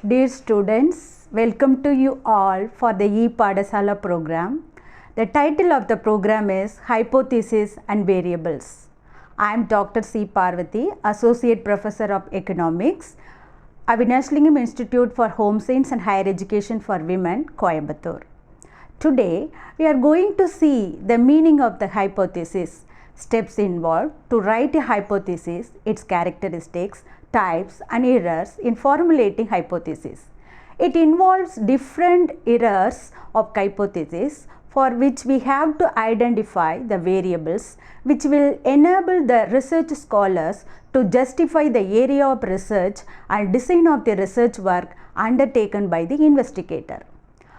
Dear students, welcome to you all for the E-Padasala program. The title of the program is Hypothesis and Variables. I am Dr. C. Parvati, Associate Professor of Economics, Avinash Institute for Home Science and Higher Education for Women, Coimbatore. Today, we are going to see the meaning of the hypothesis, steps involved to write a hypothesis, its characteristics, types and errors in formulating hypothesis. It involves different errors of hypothesis for which we have to identify the variables which will enable the research scholars to justify the area of research and design of the research work undertaken by the investigator.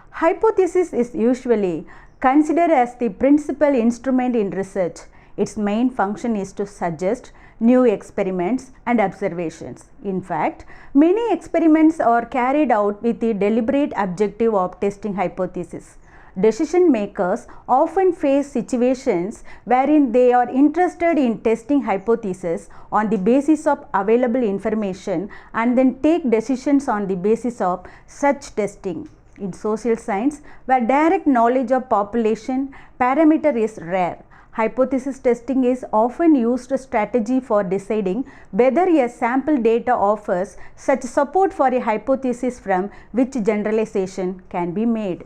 Hypothesis is usually considered as the principal instrument in research. Its main function is to suggest new experiments and observations. In fact, many experiments are carried out with the deliberate objective of testing hypothesis. Decision makers often face situations wherein they are interested in testing hypotheses on the basis of available information and then take decisions on the basis of such testing. In social science, where direct knowledge of population parameter is rare, hypothesis testing is often used strategy for deciding whether a sample data offers such support for a hypothesis from which generalization can be made.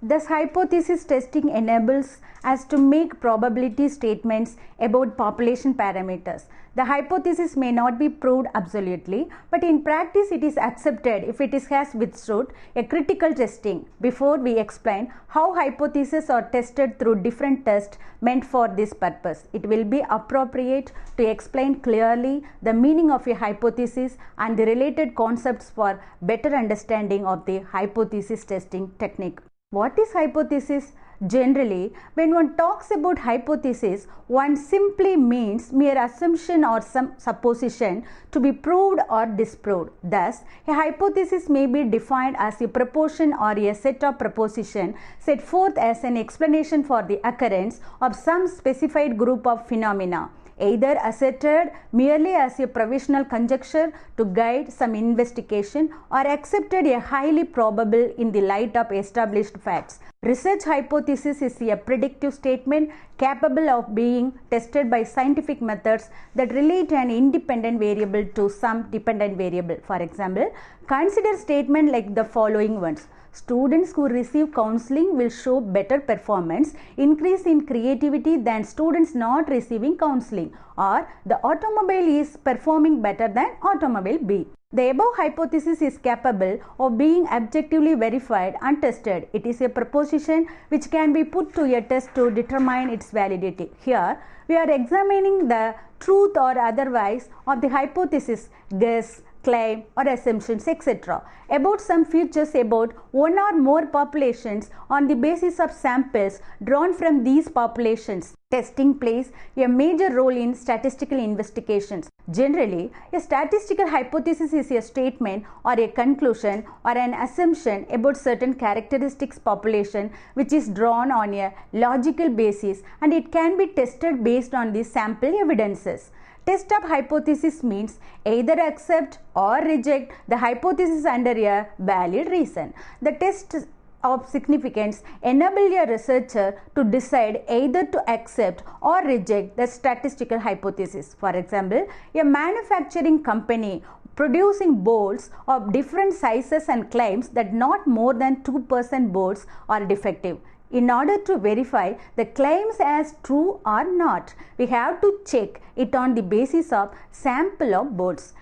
Thus, hypothesis testing enables us to make probability statements about population parameters. The hypothesis may not be proved absolutely, but in practice it is accepted if it has withstood a critical testing. Before we explain how hypotheses are tested through different tests meant for this purpose, it will be appropriate to explain clearly the meaning of a hypothesis and the related concepts for better understanding of the hypothesis testing technique. What is hypothesis? Generally, when one talks about hypothesis, one simply means mere assumption or some supposition to be proved or disproved. Thus, a hypothesis may be defined as a proposition or a set of propositions set forth as an explanation for the occurrence of some specified group of phenomena, either asserted merely as a provisional conjecture to guide some investigation or accepted as highly probable in the light of established facts. Research hypothesis is a predictive statement capable of being tested by scientific methods that relate an independent variable to some dependent variable. For example, consider statements like the following ones. Students who receive counseling will show better performance, increase in creativity than students not receiving counseling, or the automobile is performing better than automobile B. The above hypothesis is capable of being objectively verified and tested. It is a proposition which can be put to a test to determine its validity. Here, we are examining the truth or otherwise of the hypothesis, guess, claim or assumptions, etc. about some features about one or more populations on the basis of samples drawn from these populations. Testing plays a major role in statistical investigations. Generally, a statistical hypothesis is a statement or a conclusion or an assumption about certain characteristics population which is drawn on a logical basis, and it can be tested based on the sample evidences. Test of hypothesis means either accept or reject the hypothesis under a valid reason. The test of significance enable a researcher to decide either to accept or reject the statistical hypothesis. For example, a manufacturing company producing boards of different sizes and claims that not more than 2% boards are defective. In order to verify the claims as true or not, we have to check it on the basis of sample of boards.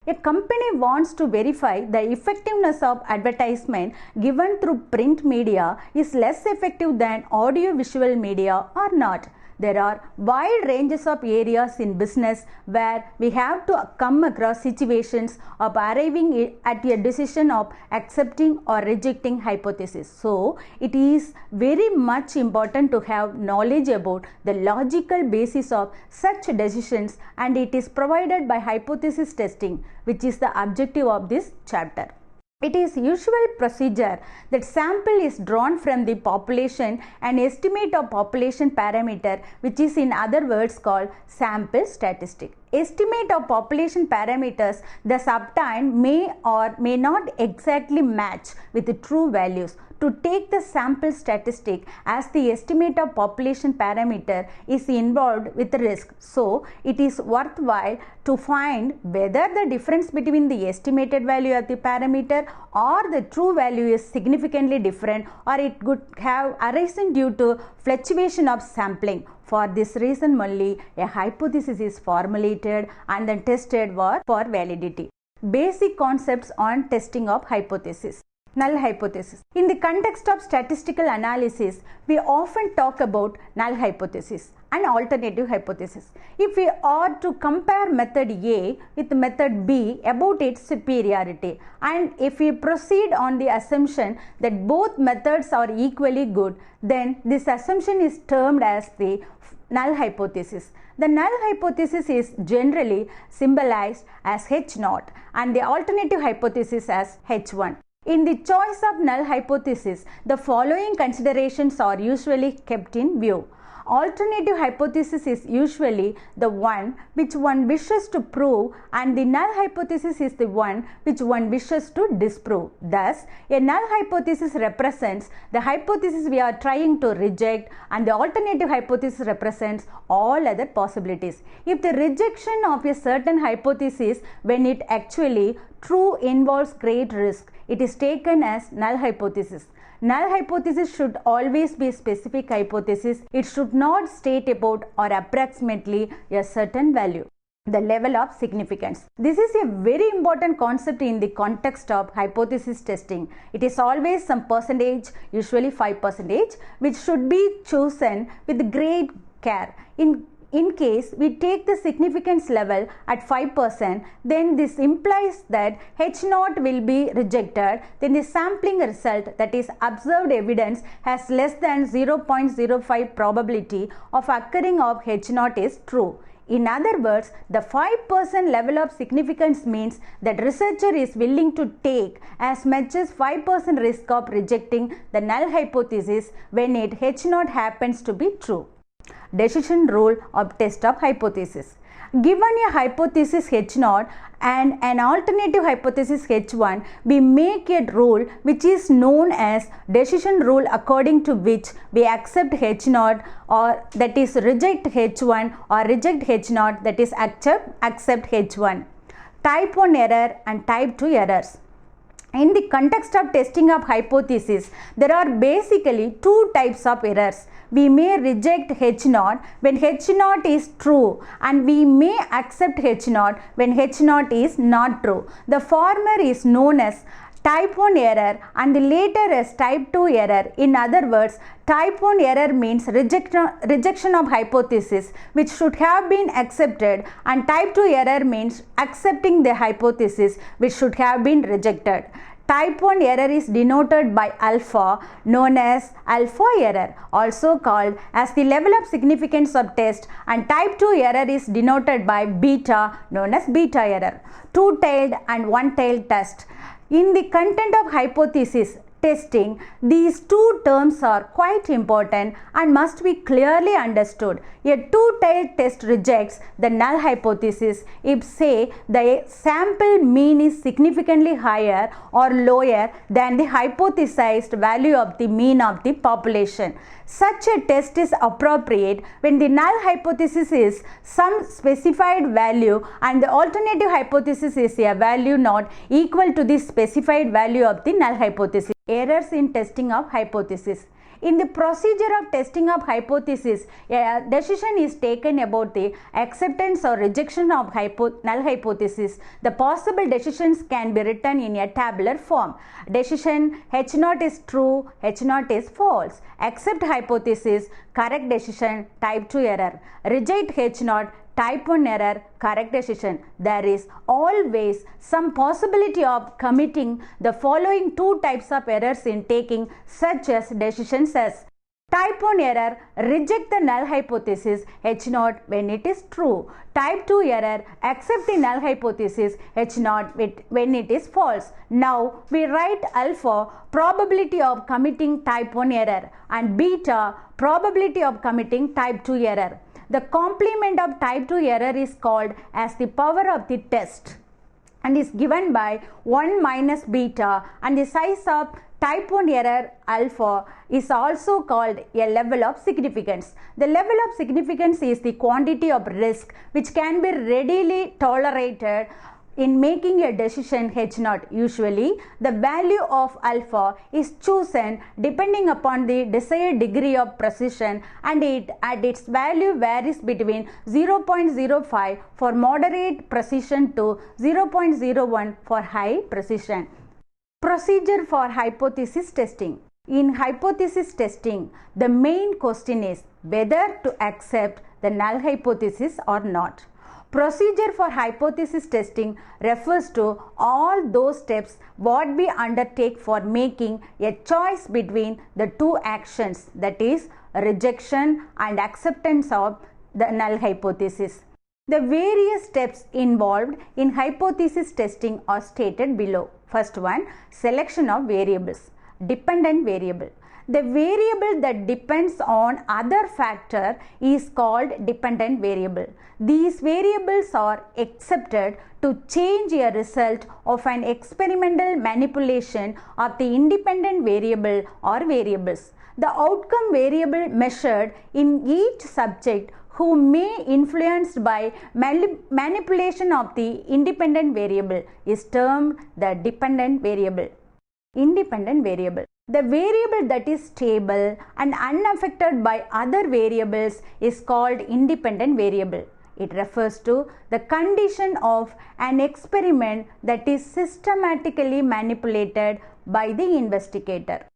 A company wants to verify the effectiveness of advertisement given through print media is less effective than audio-visual media or not. There are wide ranges of areas in business where we have to come across situations of arriving at a decision of accepting or rejecting hypothesis. So, it is very much important to have knowledge about the logical basis of such decisions, and it is provided by hypothesis testing, which is the objective of this chapter. It is usual procedure that sample is drawn from the population and estimate of population parameter, which is in other words called sample statistic. Estimate of population parameters thus obtained may or may not exactly match with the true values. To take the sample statistic as the estimate of population parameter is involved with risk. So, it is worthwhile to find whether the difference between the estimated value of the parameter or the true value is significantly different, or it could have arisen due to fluctuation of sampling. For this reason only, a hypothesis is formulated and then tested for validity. Basic concepts on testing of hypothesis. Null hypothesis. In the context of statistical analysis, we often talk about null hypothesis and alternative hypothesis. If we are to compare method A with method B about its superiority, and if we proceed on the assumption that both methods are equally good, then this assumption is termed as the null hypothesis. The null hypothesis is generally symbolized as H0 and the alternative hypothesis as H1. In the choice of null hypothesis, the following considerations are usually kept in view. Alternative hypothesis is usually the one which one wishes to prove, and the null hypothesis is the one which one wishes to disprove. Thus, a null hypothesis represents the hypothesis we are trying to reject, and the alternative hypothesis represents all other possibilities. If the rejection of a certain hypothesis when it actually true involves great risk, it is taken as null hypothesis. Null hypothesis should always be a specific hypothesis. It should not state about or approximately a certain value. The level of significance. This is a very important concept in the context of hypothesis testing. It is always some percentage, usually 5%, which should be chosen with great care. In case we take the significance level at 5%, then this implies that H0 will be rejected, then the sampling result, that is observed evidence, has less than 0.05 probability of occurring of H0 is true. In other words, the 5% level of significance means that researcher is willing to take as much as 5% risk of rejecting the null hypothesis when it H0 happens to be true. Decision rule of test of hypothesis. Given a hypothesis H0 and an alternative hypothesis H1, we make a rule which is known as decision rule, according to which we accept H0, or that is reject H1, or reject H0, that is accept H1. Type 1 error and type 2 errors. In the context of testing of hypothesis, there are basically two types of errors. We may reject H0 when H0 is true, and we may accept H0 when H0 is not true. The former is known as type 1 error and the later as type 2 error. In other words, type 1 error means rejection of hypothesis which should have been accepted, and type 2 error means accepting the hypothesis which should have been rejected. Type 1 error is denoted by alpha, known as alpha error, also called as the level of significance of test, and type 2 error is denoted by beta, known as beta error. Two-tailed and one-tailed test. In the content of hypothesis testing, these two terms are quite important and must be clearly understood. A two-tailed test rejects the null hypothesis if, say, the sample mean is significantly higher or lower than the hypothesized value of the mean of the population. Such a test is appropriate when the null hypothesis is some specified value and the alternative hypothesis is a value not equal to the specified value of the null hypothesis. Errors in testing of hypothesis. In the procedure of testing of hypothesis, a decision is taken about the acceptance or rejection of null hypothesis. The possible decisions can be written in a tabular form. Decision H0 is true, H0 is false. Accept hypothesis, correct decision, type 2 error. Reject H0, type 1 error, correct decision. There is always some possibility of committing the following two types of errors in taking such as decisions as Type 1 error, reject the null hypothesis H0 when it is true. Type 2 error, accept the null hypothesis H0 when it is false. Now we write alpha, probability of committing type 1 error, and beta, probability of committing type 2 error. The complement of type 2 error is called as the power of the test and is given by 1 minus beta, and the size of type 1 error alpha is also called a level of significance. The level of significance is the quantity of risk which can be readily tolerated in making a decision H0. Usually, the value of alpha is chosen depending upon the desired degree of precision, and its value varies between 0.05 for moderate precision to 0.01 for high precision. Procedure for hypothesis testing. In hypothesis testing, the main question is whether to accept the null hypothesis or not. Procedure for hypothesis testing refers to all those steps what we undertake for making a choice between the two actions, that is, rejection and acceptance of the null hypothesis. The various steps involved in hypothesis testing are stated below. First one, selection of variables. Dependent variable. The variable that depends on other factor is called dependent variable. These variables are accepted to change a result of an experimental manipulation of the independent variable or variables. The outcome variable measured in each subject who may influenced by manipulation of the independent variable is termed the dependent variable. Independent variable. The variable that is stable and unaffected by other variables is called independent variable. It refers to the condition of an experiment that is systematically manipulated by the investigator.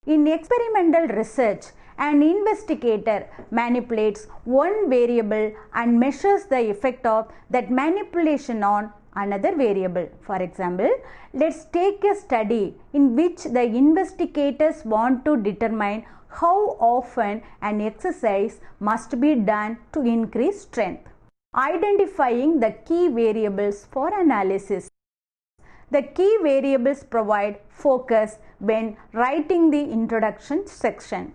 In experimental research, an investigator manipulates one variable and measures the effect of that manipulation on another variable. For example, let's take a study in which the investigators want to determine how often an exercise must be done to increase strength. Identifying the key variables for analysis. The key variables provide focus when writing the introduction section.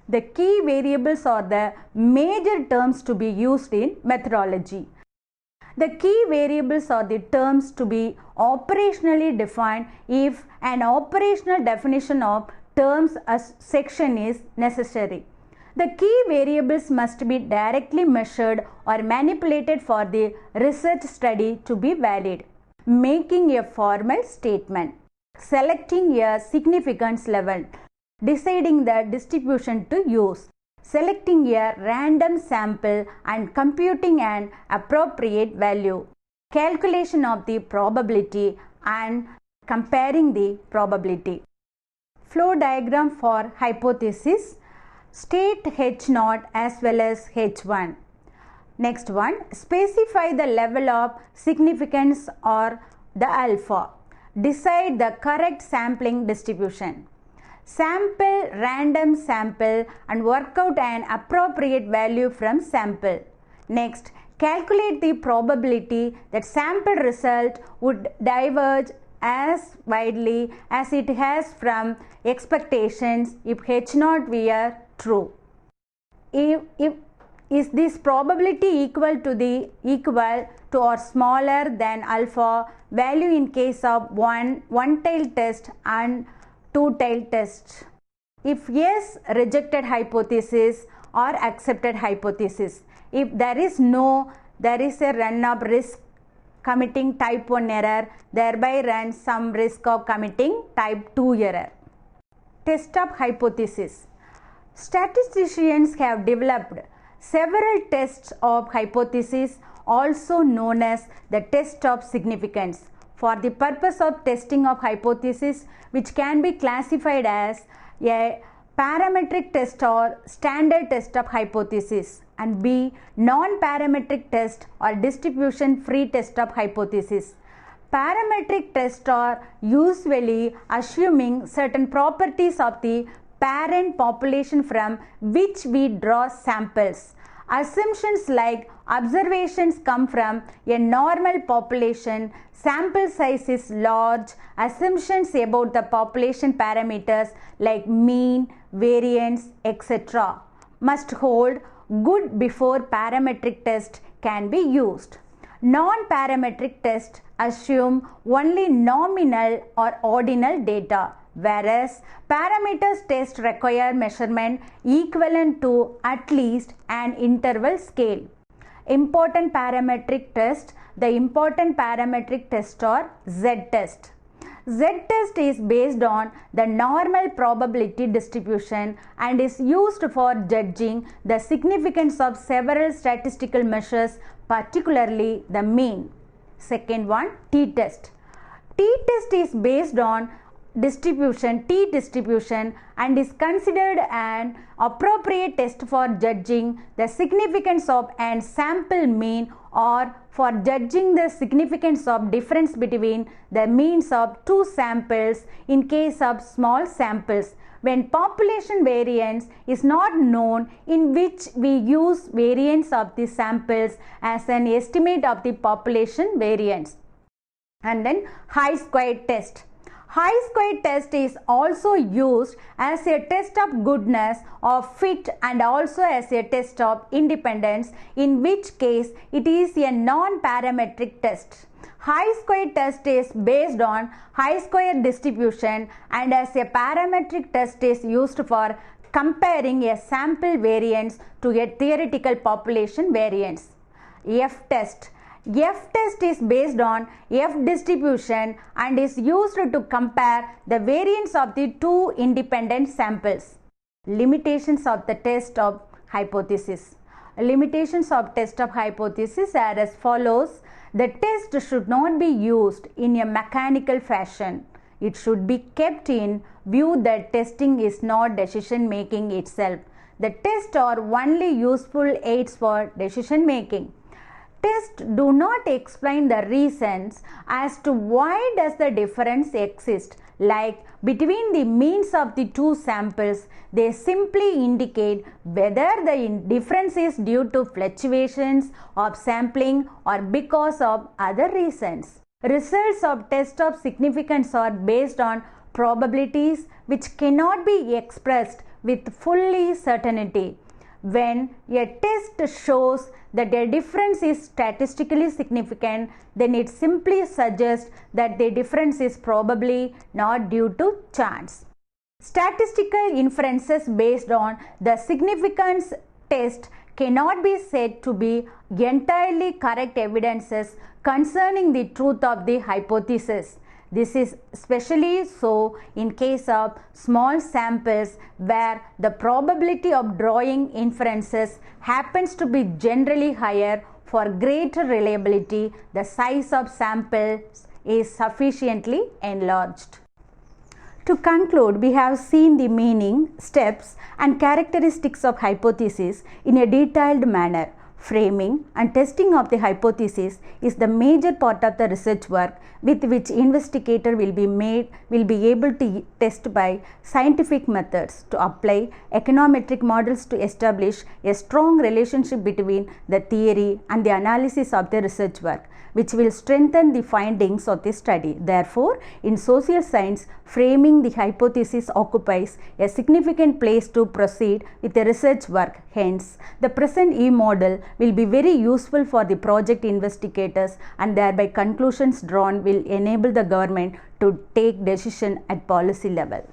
The key variables are the major terms to be used in methodology. The key variables are the terms to be operationally defined if an operational definition of terms as section is necessary. The key variables must be directly measured or manipulated for the research study to be valid. Making a formal statement. Selecting a significance level. Deciding the distribution to use. Selecting a random sample and computing an appropriate value. Calculation of the probability and comparing the probability. Flow diagram for hypothesis. State H0 as well as H1. Next one, specify the level of significance or the alpha. Decide the correct sampling distribution. Sample random sample and work out an appropriate value from sample. Next, calculate the probability that sample result would diverge as widely as it has from expectations if H0 were true. Is this probability equal to or smaller than alpha value in case of one-tail test and two-tail test? If yes, rejected hypothesis or accepted hypothesis. If there is no, there is a run of risk committing type 1 error, thereby runs some risk of committing type 2 error. Test of hypothesis. Statisticians have developed several tests of hypothesis, also known as the test of significance, for the purpose of testing of hypothesis, which can be classified as a parametric test or standard test of hypothesis, and B, non-parametric test or distribution free test of hypothesis. Parametric tests are usually assuming certain properties of the parent population from which we draw samples. Assumptions like observations come from a normal population, sample size is large, assumptions about the population parameters like mean, variance, etc. must hold good before parametric test can be used. Non-parametric tests assume only nominal or ordinal data, whereas parameters test require measurement equivalent to at least an interval scale. Important parametric test. The important parametric test are Z-test. Z-test is based on the normal probability distribution and is used for judging the significance of several statistical measures, particularly the mean. Second one, T-test. T-test is based on t-distribution and is considered an appropriate test for judging the significance of an sample mean or for judging the significance of difference between the means of two samples in case of small samples when population variance is not known, in which we use variance of the samples as an estimate of the population variance. And then chi-square test. Chi-square test is also used as a test of goodness or fit and also as a test of independence, in which case it is a non-parametric test. Chi-square test is based on chi-square distribution and as a parametric test is used for comparing a sample variance to a theoretical population variance. F-test. F-test is based on F distribution and is used to compare the variance of the two independent samples. Limitations of the test of hypothesis. Limitations of test of hypothesis are as follows. The test should not be used in a mechanical fashion. It should be kept in view that testing is not decision making itself. The tests are only useful aids for decision making. Tests do not explain the reasons as to why does the difference exist, like between the means of the two samples. They simply indicate whether the difference is due to fluctuations of sampling or because of other reasons. Results of test of significance are based on probabilities which cannot be expressed with full certainty. When a test shows that a difference is statistically significant, then it simply suggests that the difference is probably not due to chance. Statistical inferences based on the significance test cannot be said to be entirely correct evidences concerning the truth of the hypothesis. This is especially so in case of small samples where the probability of drawing inferences happens to be generally higher. For greater reliability, the size of samples is sufficiently enlarged. To conclude, we have seen the meaning, steps and characteristics of hypothesis in a detailed manner. Framing and testing of the hypothesis is the major part of the research work with which investigator will be able to test by scientific methods to apply econometric models to establish a strong relationship between the theory and the analysis of the research work, which will strengthen the findings of the study. Therefore, in social science, framing the hypothesis occupies a significant place to proceed with the research work. Hence, the present E-model will be very useful for the project investigators, and thereby conclusions drawn will enable the government to take decision at policy level.